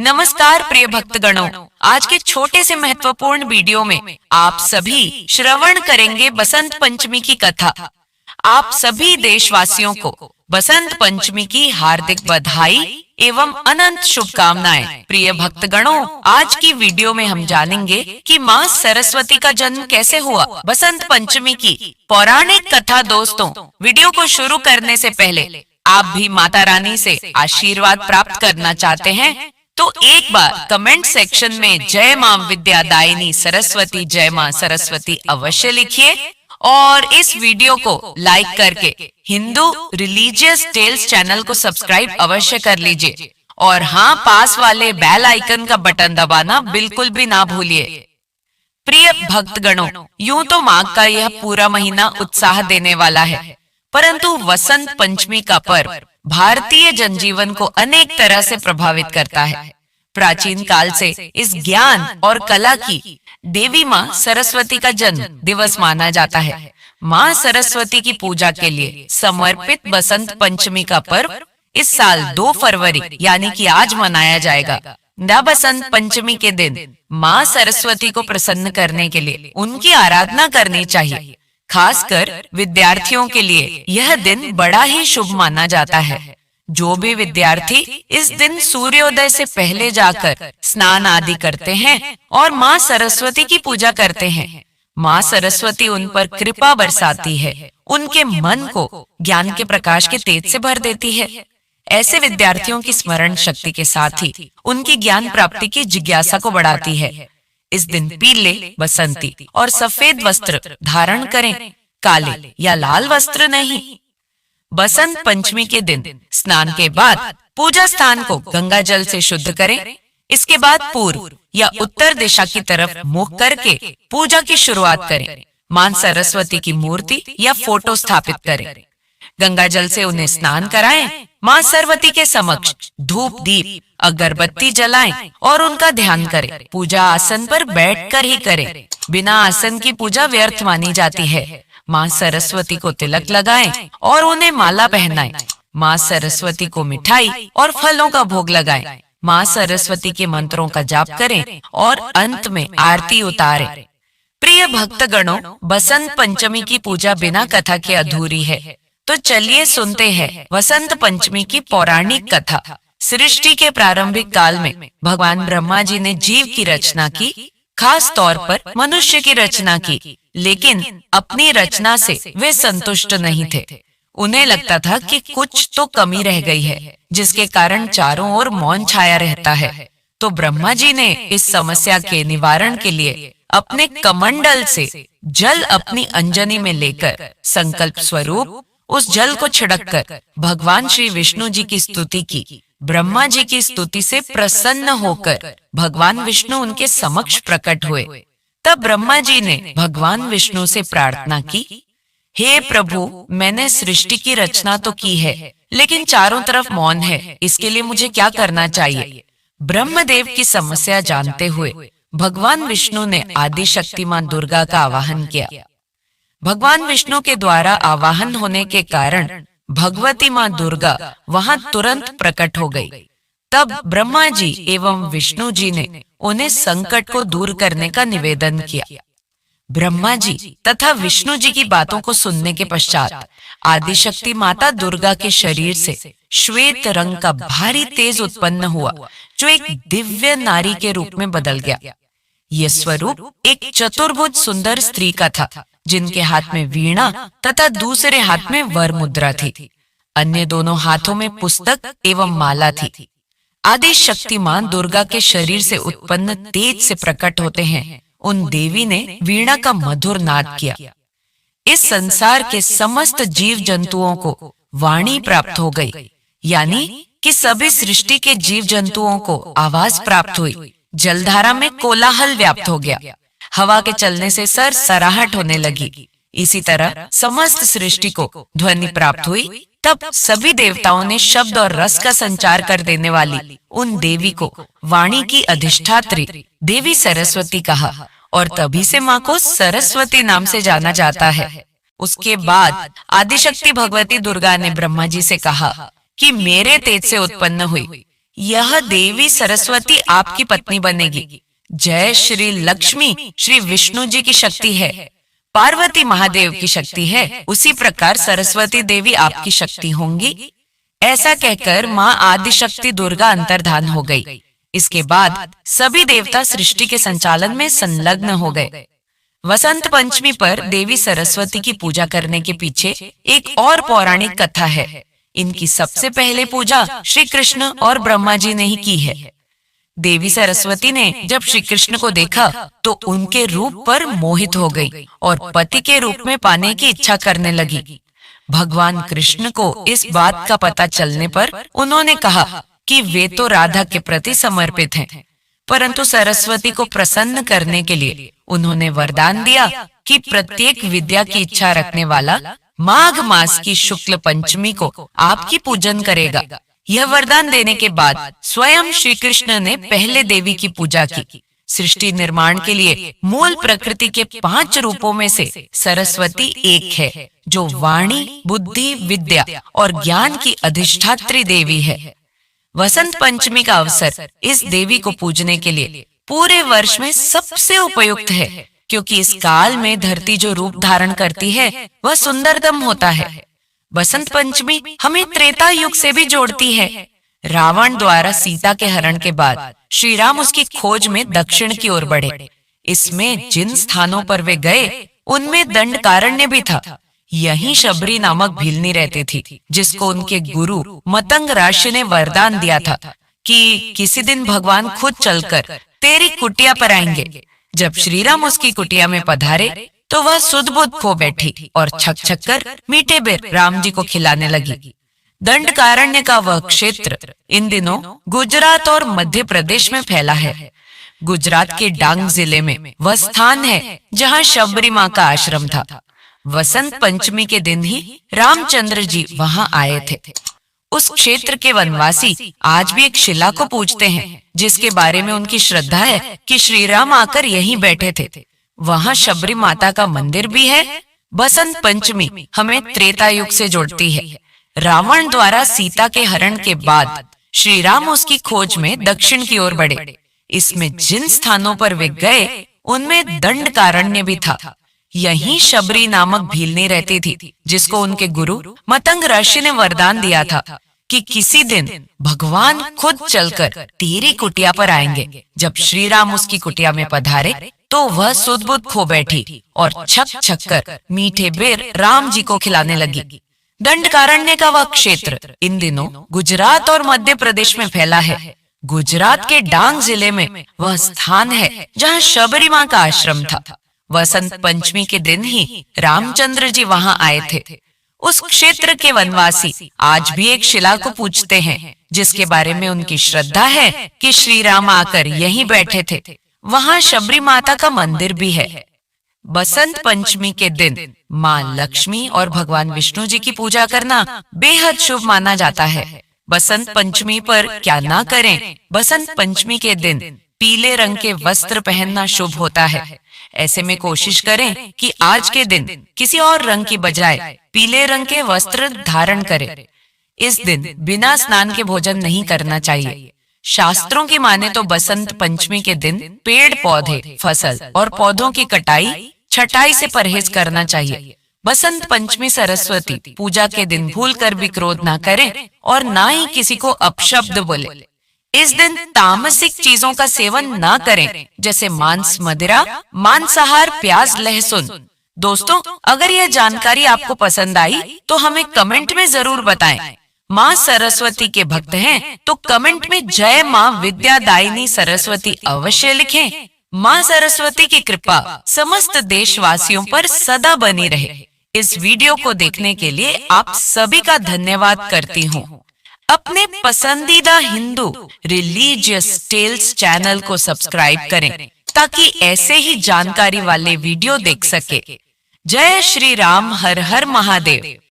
नमस्कार प्रिय भक्तगणों, आज के छोटे से महत्वपूर्ण वीडियो में आप सभी श्रवण करेंगे बसंत पंचमी की कथा। आप सभी देशवासियों को बसंत पंचमी की हार्दिक बधाई एवं अनंत शुभकामनाएं। प्रिय भक्तगणों, आज की वीडियो में हम जानेंगे कि माँ सरस्वती का जन्म कैसे हुआ। बसंत पंचमी की पौराणिक कथा। दोस्तों, वीडियो को शुरू करने से पहले आप भी माता रानी से आशीर्वाद प्राप्त करना चाहते हैं तो एक बार कमेंट सेक्शन में जय मां विद्यादायिनी सरस्वती, जय मां सरस्वती अवश्य लिखिए और इस वीडियो को लाइक करके हिंदू रिलीजियस टेल्स चैनल को सब्सक्राइब अवश्य कर लीजिए और हाँ, पास वाले बेल आइकन का बटन दबाना बिल्कुल भी ना भूलिए। प्रिय भक्तगणों, यूं तो माघ का यह पूरा महीना उत्साह देने वाला है, परंतु वसंत पंचमी का पर्व भारतीय जनजीवन को अनेक तरह से प्रभावित करता है। प्राचीन काल से इस ज्ञान और कला की देवी माँ सरस्वती का जन्म दिवस माना जाता है। माँ सरस्वती की पूजा के लिए समर्पित बसंत पंचमी का पर्व इस साल 2 फरवरी यानी कि आज मनाया जाएगा। बसंत पंचमी के दिन माँ सरस्वती को प्रसन्न करने के लिए उनकी आराधना करनी चाहिए। खासकर विद्यार्थियों के लिए यह दिन बड़ा ही शुभ माना जाता है। जो भी विद्यार्थी इस दिन सूर्योदय से पहले जाकर स्नान आदि करते हैं और माँ सरस्वती की पूजा करते हैं, माँ सरस्वती उन पर कृपा बरसाती है, उनके मन को ज्ञान के प्रकाश के तेज से भर देती है। ऐसे विद्यार्थियों की स्मरण शक्ति के साथ ही उनकी ज्ञान प्राप्ति की जिज्ञासा को बढ़ाती है। इस दिन पीले, बसंती और सफेद वस्त्र धारण करें, काले या लाल वस्त्र नहीं। बसंत पंचमी के दिन स्नान के बाद पूजा स्थान को गंगा जल से शुद्ध करें। इसके बाद पूर्व या उत्तर दिशा की तरफ मुख करके पूजा की शुरुआत करें। मां सरस्वती की मूर्ति या फोटो स्थापित करें। गंगा जल से उन्हें स्नान कराएं। मां सरस्वती के समक्ष धूप, दीप, अगरबत्ती जलाएं और उनका ध्यान करें। पूजा आसन पर बैठकर ही करें। बिना आसन की पूजा व्यर्थ मानी जाती है। मां सरस्वती को तिलक लगाएं और उन्हें माला पहनाएं। मां सरस्वती को मिठाई और फलों का भोग लगाएं। मां सरस्वती के मंत्रों का जाप करें और अंत में आरती उतारें। प्रिय भक्तगणों, बसंत पंचमी की पूजा बिना कथा के अधूरी है, तो चलिए सुनते हैं वसंत पंचमी की पौराणिक कथा। सृष्टि के प्रारंभिक काल में भगवान ब्रह्मा जी ने जीव की रचना की, खास तौर पर मनुष्य की रचना की, लेकिन अपनी रचना से वे संतुष्ट नहीं थे। उन्हें लगता था कि कुछ तो कमी रह गई है, जिसके कारण चारों ओर मौन छाया रहता है। तो ब्रह्मा जी ने इस समस्या के निवारण के लिए अपने कमंडल से जल अपनी अंजनी में लेकर संकल्प स्वरूप उस जल को छिड़ककर भगवान श्री विष्णु जी की स्तुति की। ब्रह्मा जी की स्तुति से प्रसन्न होकर भगवान विष्णु उनके समक्ष प्रकट हुए। तब ब्रह्मा जी ने भगवान विष्णु से प्रार्थना की, हे प्रभु, मैंने सृष्टि की रचना तो की है, लेकिन चारों तरफ मौन है, इसके लिए मुझे क्या करना चाहिए। ब्रह्मदेव की समस्या जानते हुए भगवान विष्णु ने आदि शक्ति मां दुर्गा का आवाहन किया। भगवान विष्णु के द्वारा आवाहन होने के कारण भगवती मां दुर्गा वहां तुरंत प्रकट हो गई। तब ब्रह्मा जी एवं विष्णु जी ने उन्हें संकट को दूर करने का निवेदन किया। ब्रह्मा जी तथा विष्णु जी की बातों को सुनने के पश्चात आदिशक्ति माता दुर्गा के शरीर से श्वेत रंग का भारी तेज उत्पन्न हुआ, जो एक दिव्य नारी के रूप में बदल गया। यह स्वरूप एक चतुर्भुज सुंदर स्त्री का था, जिनके हाथ में वीणा तथा दूसरे हाथ में वर मुद्रा थी। अन्य दोनों हाथों में पुस्तक एवं माला थी। आदि शक्तिमान दुर्गा के शरीर से उत्पन्न तेज से प्रकट होते हैं उन देवी ने वीणा का मधुर नाद किया। इस संसार के समस्त जीव जंतुओं को वाणी प्राप्त हो गई, यानी कि सभी सृष्टि के जीव जंतुओं को आवाज प्राप्त हुई। जलधारा में कोलाहल व्याप्त हो गया। हवा के चलने से सरसराहट होने लगी। इसी तरह समस्त सृष्टि को ध्वनि प्राप्त हुई। तब सभी देवताओं ने शब्द और रस का संचार कर देने वाली उन देवी को वाणी की अधिष्ठात्री देवी सरस्वती कहा और तभी से माँ को सरस्वती नाम से जाना जाता है। उसके बाद आदिशक्ति भगवती दुर्गा ने ब्रह्मा जी से कहा कि मेरे तेज से उत्पन्न हुई यह देवी सरस्वती आपकी पत्नी बनेगी। जय श्री लक्ष्मी श्री विष्णु जी की शक्ति है, पार्वती महादेव की शक्ति है, उसी प्रकार सरस्वती देवी आपकी शक्ति होंगी। ऐसा कहकर माँ आदिशक्ति दुर्गा अंतर्धान हो गई। इसके बाद सभी देवता सृष्टि के संचालन में संलग्न हो गए। वसंत पंचमी पर देवी सरस्वती की पूजा करने के पीछे एक और पौराणिक कथा है। इनकी सबसे पहले पूजा श्री कृष्ण और ब्रह्मा जी ने ही की है। देवी सरस्वती ने जब श्री कृष्ण को देखा तो उनके रूप पर मोहित हो गई और पति के रूप में पाने की इच्छा करने लगी। भगवान कृष्ण को इस बात का पता चलने पर उन्होंने कहा कि वे तो राधा के प्रति समर्पित हैं, परंतु सरस्वती को प्रसन्न करने के लिए उन्होंने वरदान दिया कि प्रत्येक विद्या की इच्छा रखने वाला माघ मास की शुक्ल पंचमी को आपकी पूजन करेगा। यह वरदान देने के बाद स्वयं श्री कृष्ण ने पहले देवी की पूजा की। सृष्टि निर्माण के लिए मूल प्रकृति के 5 रूपों में से सरस्वती एक है, जो वाणी, बुद्धि, विद्या और ज्ञान की अधिष्ठात्री देवी है। वसंत पंचमी का अवसर इस देवी को पूजने के लिए पूरे वर्ष में सबसे उपयुक्त है, क्योंकि इस काल में धरती जो रूप धारण करती है वह सुंदरतम होता है। बसंत पंचमी हमें त्रेता युग से भी जोड़ती है। रावण द्वारा सीता के हरण के बाद श्री राम उसकी खोज में दक्षिण की ओर बढ़े। इसमें जिन स्थानों पर वे गए उनमें दंडकारण्य भी था। यहीं शबरी नामक भीलनी रहती थी, जिसको उनके गुरु मतंग ऋषि ने वरदान दिया था कि किसी दिन भगवान खुद चलकर तेरी कुटिया पर आएंगे। जब श्री राम उसकी कुटिया में पधारे तो वह सुध बुध खो बैठी और छक छक कर मीठे बेर राम जी को खिलाने लगी। दंडकारण्य का वह क्षेत्र इन दिनों गुजरात और मध्य प्रदेश में फैला है। गुजरात के डांग जिले में वह स्थान है जहाँ शबरी माँ का आश्रम था। वसंत पंचमी के दिन ही रामचंद्र जी वहाँ आए थे। उस क्षेत्र के वनवासी आज भी एक शिला को पूजते हैं, जिसके बारे में उनकी श्रद्धा है कि श्री राम आकर यहीं बैठे थे। वहाँ शबरी माता का मंदिर भी है। बसंत पंचमी हमें त्रेता युग से जोड़ती है। रावण द्वारा सीता के हरण के बाद श्री राम उसकी खोज में दक्षिण की ओर बढ़े। इसमें जिन स्थानों पर वे गए उनमें दंडकारण्य भी था। यहीं शबरी नामक भीलनी रहती थी, जिसको उनके गुरु मतंग ऋषि ने वरदान दिया था कि किसी दिन भगवान खुद चलकर तेरी कुटिया पर आएंगे। जब श्री राम उसकी कुटिया में पधारे तो वह सुध बुध खो बैठी और छक छक कर मीठे बेर राम जी को खिलाने लगी। दंडकारण्य का वह क्षेत्र इन दिनों गुजरात और मध्य प्रदेश में फैला है। गुजरात के डांग जिले में वह स्थान है जहाँ शबरी माँ का आश्रम था। वसंत पंचमी के दिन ही रामचंद्र जी वहाँ आए थे। उस क्षेत्र के वनवासी आज भी एक शिला को पूजते हैं, जिसके बारे में उनकी श्रद्धा है कि श्री राम आकर यहीं बैठे थे। वहाँ शबरी माता का मंदिर भी है। बसंत पंचमी के दिन माँ लक्ष्मी और भगवान विष्णु जी की पूजा करना बेहद शुभ माना जाता है। बसंत पंचमी पर क्या ना करें। बसंत पंचमी के दिन पीले रंग के वस्त्र पहनना शुभ होता है। ऐसे में कोशिश करें कि आज के दिन किसी और रंग की बजाय पीले रंग के वस्त्र धारण करें। इस दिन बिना स्नान के भोजन नहीं करना चाहिए। शास्त्रों की माने तो बसंत पंचमी के दिन पेड़ पौधे, फसल और पौधों की कटाई छटाई से परहेज करना चाहिए। बसंत पंचमी सरस्वती पूजा के दिन भूलकर भी क्रोध ना करें और ना ही किसी को अपशब्द बोले। इस दिन तामसिक चीजों का सेवन ना करें, जैसे मांस, मदिरा, मांसाहार, प्याज, लहसुन। दोस्तों, अगर यह जानकारी आपको पसंद आई तो हमें कमेंट में जरूर बताएं। माँ सरस्वती के भक्त हैं तो कमेंट में जय माँ विद्यादायिनी सरस्वती अवश्य लिखें। माँ सरस्वती की कृपा समस्त देशवासियों पर सदा बनी रहे। इस वीडियो को देखने के लिए आप सभी का धन्यवाद करती हूँ। अपने पसंदीदा हिंदू रिलीजियस टेल्स चैनल को सब्सक्राइब करें ताकि ऐसे ही जानकारी वाले वीडियो देख सके। जय श्री राम, हर हर महादेव।